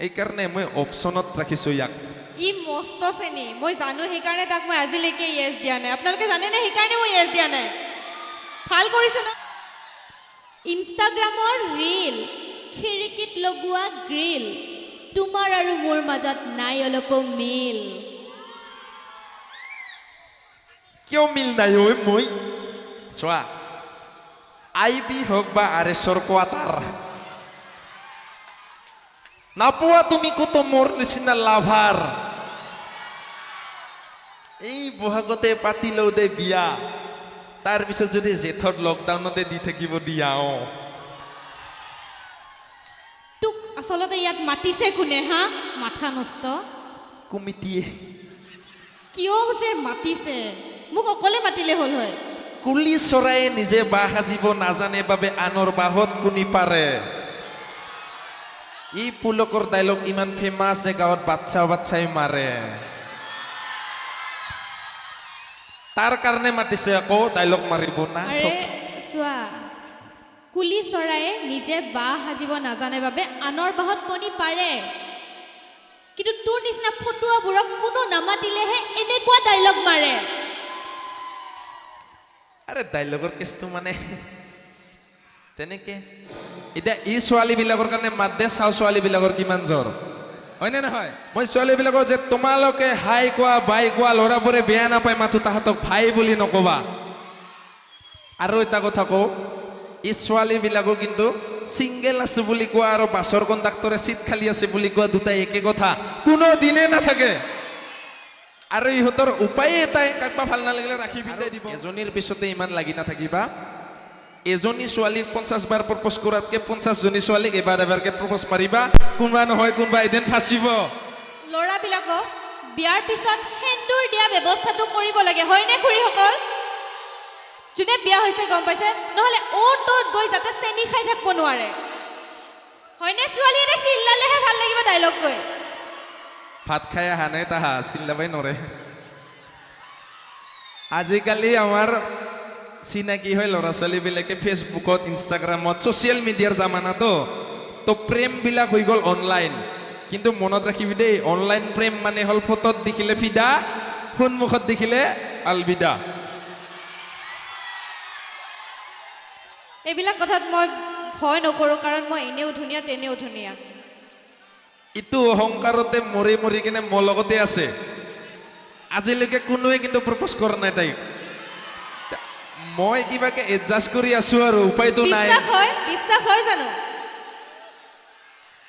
এইকাৰণে মই অপশ্যনত ৰাখিছোঁ ইয়াক। ই মস্ত চেনি মই জানো, সেইকাৰণে তাক মই আজিলৈকে য়েছ দিয়া নাই। আপোনালোকে জানেনে সেইকাৰণে মই য়েছ দিয়া নাই? ভাল কৰিছোঁ ন? ইনষ্টাগ্ৰামৰ ৰীল, খিৰিকীত লগোৱা গ্ৰিল, তোমাৰ আৰু মোৰ মাজত নাই অলপো মিল। কিয় মিল নাই ঐ? মই চোৱা, IB হওক বা RSৰ কোৱাটাৰ, নাপোৱা তুমি কতো মোৰ নিচিনা লাভাৰ। এই বহাগতে পাতি লওঁ দে বিয়া, তাৰ পিছত যদি জেঠত লকডাউনতে দি থাকিব দিয়া। তোক আচলতে ইয়াত মাতিছে কোনে হা? মাথা নষ্ট কমিটিয়ে। কিয় যে মাতিছে? মোক অকলে মাতিলে হ'ল হয়। কুলি চৰায়ে নিজে বাহ সাজিব নাজানে বাবে আনৰ বাহত কোনি পাৰে। এই পুলকৰ ডাইলগ ইমান ফেমাছ যে গাঁৱত বাচ্চাই মাৰে। তাৰ কাৰণে মাতিছে আকৌ, ডাইলগ মাৰিব না। আৰে চোৱা, কুলি চৰায়ে নিজে বাহ সাজিব নাজানে বাবে আনৰ বাহত কণী পাৰে, কিন্তু তোৰ নিচিনা ফটুৱাবোৰক কোনো নামাতিলেহে এনেকুৱা ডাইলগ মাৰে। আৰে ডাইলগৰ কেছটো মানে যেনেকে এতিয়া এই ছোৱালীবিলাকৰ কাৰণে মাত দে, চাওঁ ছোৱালীবিলাকৰ কিমান জ্বৰ হয়নে নহয়? মই ছোৱালীবিলাকৰ যে তোমালোকে হাই কোৱা বাই কোৱা, ল'ৰাবোৰে বেয়া নাপায় মাথো তাহাঁতক ভাই বুলি নকবা। আৰু এটা কথা কওঁ, এই ছোৱালীবিলাকো কিন্তু ছিংগেল আছে বুলি কোৱা আৰু বাছৰ কণ্ডাক্টৰে চিট খালী আছে বুলি কোৱা দুটাই একে কথা, কোনো দিনে নাথাকে। আৰু ইহঁতৰ উপায় এটাই, কাকবা ভাল নালাগিলে ৰাখি বিদায় দিব। এজনীৰ পিছতে ইমান লাগি নাথাকিবা। এজনী ছোৱালীক 50 বাৰ প্ৰপ'জ কৰাতকে 50 জনী ছোৱালীক এবাৰকে প্ৰপ'জ মাৰিবা, কোনোবা নহয় কোনোবা এদিন ফাঁচিব। ল'ৰাবিলাকক বিয়াৰ পিছত সেন্দুৰ দিয়া ব্যৱস্থাটো কৰিব লাগে, হয়নে খুৰীসকল? যোনে বিয়া হৈছে গম পাইছে, নহ'লে অ'ত ত'ত গৈ যাতে চেনি খাই থাকিব নোৱাৰে, হয়নে? ছোৱালী এটা চিল্লালেহে ভাল লাগিব ডাইলগ কৈ। ভাত খাই অহা নাই তাহা চিল্লাবাই নৰে। আজিকালি আমাৰ চিনাকি হয় ল'ৰা ছোৱালীবিলাকে ফেচবুকত, ইনষ্টাগ্ৰামত, ছ'চিয়েল মিডিয়াৰ জামানাতো তো প্ৰেমবিলাক হৈ গ'ল অনলাইন। কিন্তু মনত ৰাখিবি দেই, অনলাইন প্ৰেম মানে হ'ল ফটোত দেখিলে ফিদা, সন্মুখত দেখিলে আলবিদা। এইবিলাক কথাত মই ভয় নকৰোঁ, কাৰণ মই এনেও ধুনীয়া তেনেও ধুনীয়া। ইটো অহংকাৰতে মৰি মৰি কিনে মোৰ লগতে আছে। আজিলৈকে কোনোৱে কিন্তু প্ৰপ'জ কৰা নাই তাইক। মই কিবাকে এডজাষ্ট কৰি আছো আৰু উপায়তো নাই। বিশ্বাস হয় জানো?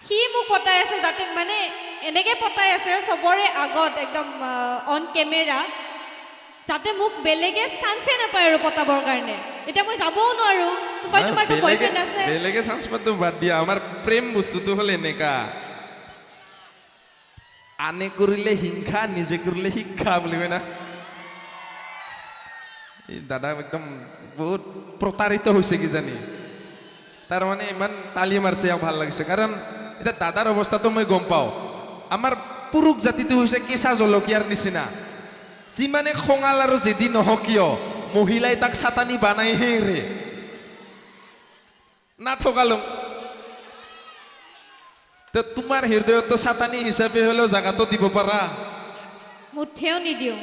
সি মোক পতাই আছে, যাতে মানে এনেকে পতাই আছে চবৰে আগত, একদম অন কেমেৰা, যাতে মোক বেলেগে চান্সে নাপায় আৰু পতাবৰ কাৰণে। এতিয়া মই যাবও নোৱাৰো, তোমাৰতো বয়ফ্ৰেণ্ড আছে। বেলেগে চান্স পাতো বাদ দিয়া, আমাৰ প্ৰেম বস্তুটো হ'ল এনেকা, আনে কৰিলে হিংসা, নিজে কৰিলে শিক্ষা বুলি কয় না। এই দাদা একদম বহুত প্ৰতাৰিত হৈছে কিজানি, তাৰ মানে ইমান তালি মাৰিছে, ভাল লাগিছে। কাৰণ এতিয়া দাদাৰ অৱস্থাটো মই গম পাওঁ। আমাৰ পুৰুষ জাতিটো হৈছে কেঁচা জলকীয়াৰ নিচিনা, যিমানে খঙাল আৰু যেদি নহওক কিয় মহিলাই তাক চাটানি বানাইহে ৰে নাথকালো। তো তোমাৰ হৃদয়তো চাটানি হিচাপে হ'লেও জাগাটো দিব পাৰা। মুঠেও নিদিওঁ,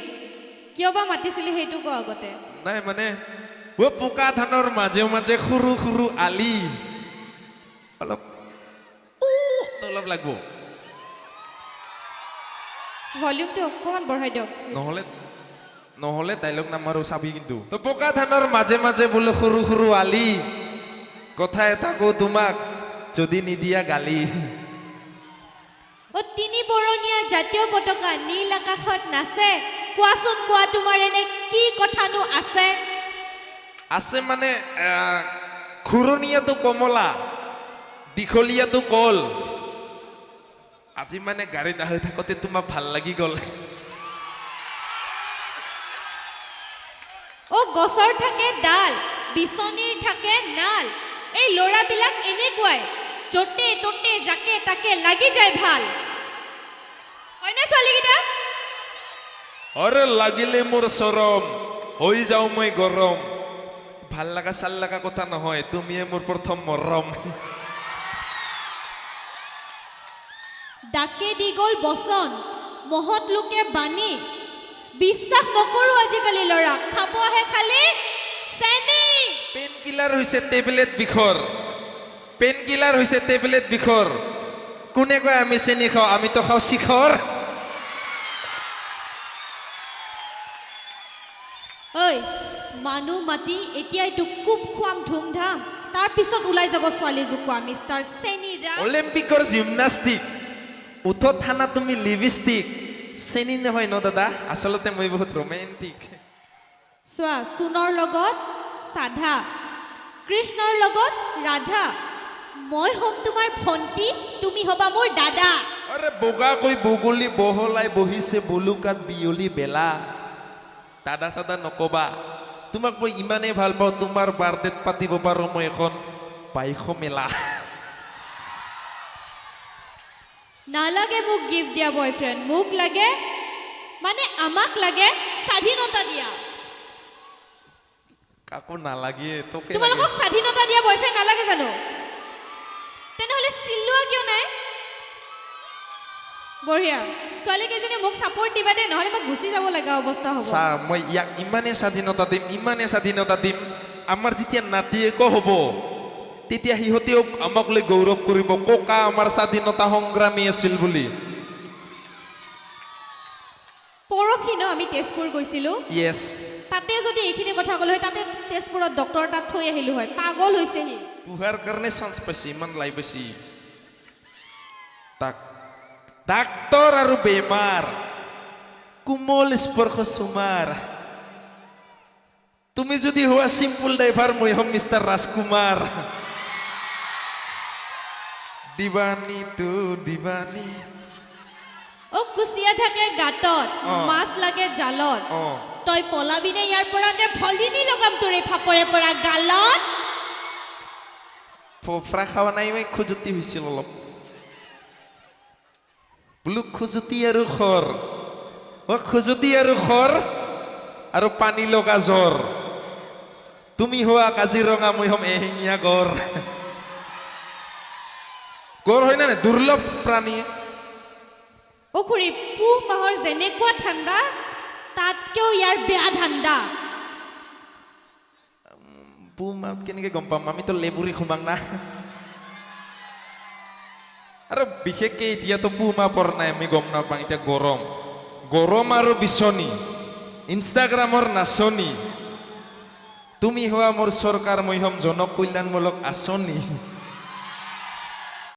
কিয় বা মাতিছিলি সেইটো ক আগতে। নাই মানে বোকা ধানৰ মাজে মাজে সৰু সৰু আলি, অলপ অলপ লাগব, ভলিউমটো অকণমান বঢ়াই দিয়ক, নহ'লে ডাইলগ নামাৰো চাবি কিন্তু। তো বোকা ধানৰ মাজে মাজে বোলে সৰু সৰু আলি, কথা এটা কওঁ তোমাক, যদি নিদিয়া গালি। তিনি বৰণীয়া জাতীয় পতাকা নীল আকাশত নাচে, কোৱাচোন কোৱা তোমাৰ এনে কি কথানো আছে? আছে মানে ঘূৰণীয়াটো কমলা, দীঘলীয়াটো কল, আজি মানে গাড়ীত আহি থাকোতে তোমাক ভাল লাগি গ'ল। গছৰ থাকে ডাল, বিচনীৰ থাকে নাল, এই ল'ৰাবিলাক এনেকুৱাই, য'তে ত'তে যাকে তাকে লাগি যায় ভাল, হয়নে ছোৱালীকেইটা? অৰে লাগিলে মোৰ চৰম, হৈ যাওঁ মই গৰম। ভাল লগা চাল লগা কথা নহয়, তুমিয়ে মোৰ প্ৰথম মৰম। ডাকে দি গ'ল বচন মহৎ লোকে বাণী বিশ্বাস নকৰো আজিকালি ল'ৰা খাব আহে খালি চেনি পেইন কিলাৰ হৈছে টেবলেট বিষৰ পেইন কিলাৰ হৈছে টেবলেট বিষৰ কোনে কয় আমি চেনি খাওঁ আমিতো খাওঁ শিখৰ ঐ মানুহ মাতি এতিয়া এইটো কুপ খুৱাম ধুমধাম তাৰ পিছত ওলাই যাব ছোৱালী জোকোৱা মিষ্টাৰ চেনিৰা অলিম্পিকৰ জিমনাষ্টিক উঠো থানা তুমি লিপষ্টিক চেনি নহয় ন দাদা আচলতে মই বহুত ৰোমেণ্টিক চোৱা সোণৰ লগত সাধা কৃষ্ণৰ লগত ৰাধা মই হ'ম তোমাৰ ভণ্টি তুমি হ'বা মোৰ দাদা আৰে বগাকৈ বগলী বহলাই বহিছে বলুকাত বিয়লি বেলা দাদা চাদা নকবা তোমাক মই ইমানেই ভাল পাওঁ তোমাৰ বাৰ্থডেত পাতিব পাৰোঁ মই এখন বাইশ মেলা নালাগে মোক গিফ্ট দিয়া বয়ফ্ৰেণ্ড মোক লাগে মানে আমাক লাগে স্বাধীনতা দিয়া কাকো নালাগে তোকে তোমালোকক স্বাধীনতা দিয়া বয়ফ্ৰেণ্ড নালাগে জানো তেনেহ'লে চিলোৱা কিয় নাই বঢ়িয়া ছোৱালী কেইজনী মোক ছাপোৰ্ট দিবা দে নহ'লে মই গুচি যাব লগা অৱস্থা হ'ব চা মই ইয়াক ইমানেই স্বাধীনতা দিম আমাৰ যেতিয়া নাতিয়েকো হ'ব তেতিয়া সিহঁতেও আমাক লৈ গৌৰৱ কৰিব ককা আমাৰ স্বাধীনতা সংগ্ৰামী আছিল বুলি পৰহি ন আমি তেজপুৰ গৈছিলোঁ য়েছ তাতে যদি এইখিনি কথা ক'লো হয় তাতে তেজপুৰত ডক্টৰ তাত থৈ আহিলোঁ হয় পাগল হৈছে সি তোহাৰ কাৰণে চান্স পাইছে ইমান লাই পাইছে তাক ডাক্তৰ আৰু বেমাৰ কোমল স্পৰ্শ চুমাৰ তুমি যদি হোৱা চিম্পুল ড্ৰাইভাৰ মই হ'ম মিষ্টাৰ ৰাজকুমাৰ দিবানী টু দিবানী অ কুচিয়া থাকে গাঁতত মাছ লাগে জালত তই পলাবিনে ইয়াৰ পৰা নে ভলিনী লগাম তোৰে ফাপৰে পৰা গালত ফোফৰা খাৱা নাই মই খুজুতি হৈছিল অলপ বোলো খুজুতি আৰু খৰ খুজুতি আৰু খৰ আৰু পানী লগা জ্বৰ তুমি হোৱা কাজিৰঙা মই হ'ম এশিঙীয়া গড় গড় হয় নে দুৰ্লভ প্ৰাণী অ খুৰী পুহ মাহৰ যেনেকুৱা ঠাণ্ডা তাতকেও ইয়াৰ বেয়া ঠাণ্ডা পুহ মাহত কেনেকে গম পাম আমিতো লেবুৰি সোমাং না আৰু বিশেষকে এতিয়াতো পুহ মাহ পৰা নাই আমি গম নাপাওঁ এতিয়া গৰম আৰু বিচনী ইনষ্টাগ্ৰামৰ নাচনী তুমি হোৱা মোৰ চৰকাৰ মই হ'ম জনকল্যাণমূলক আঁচনি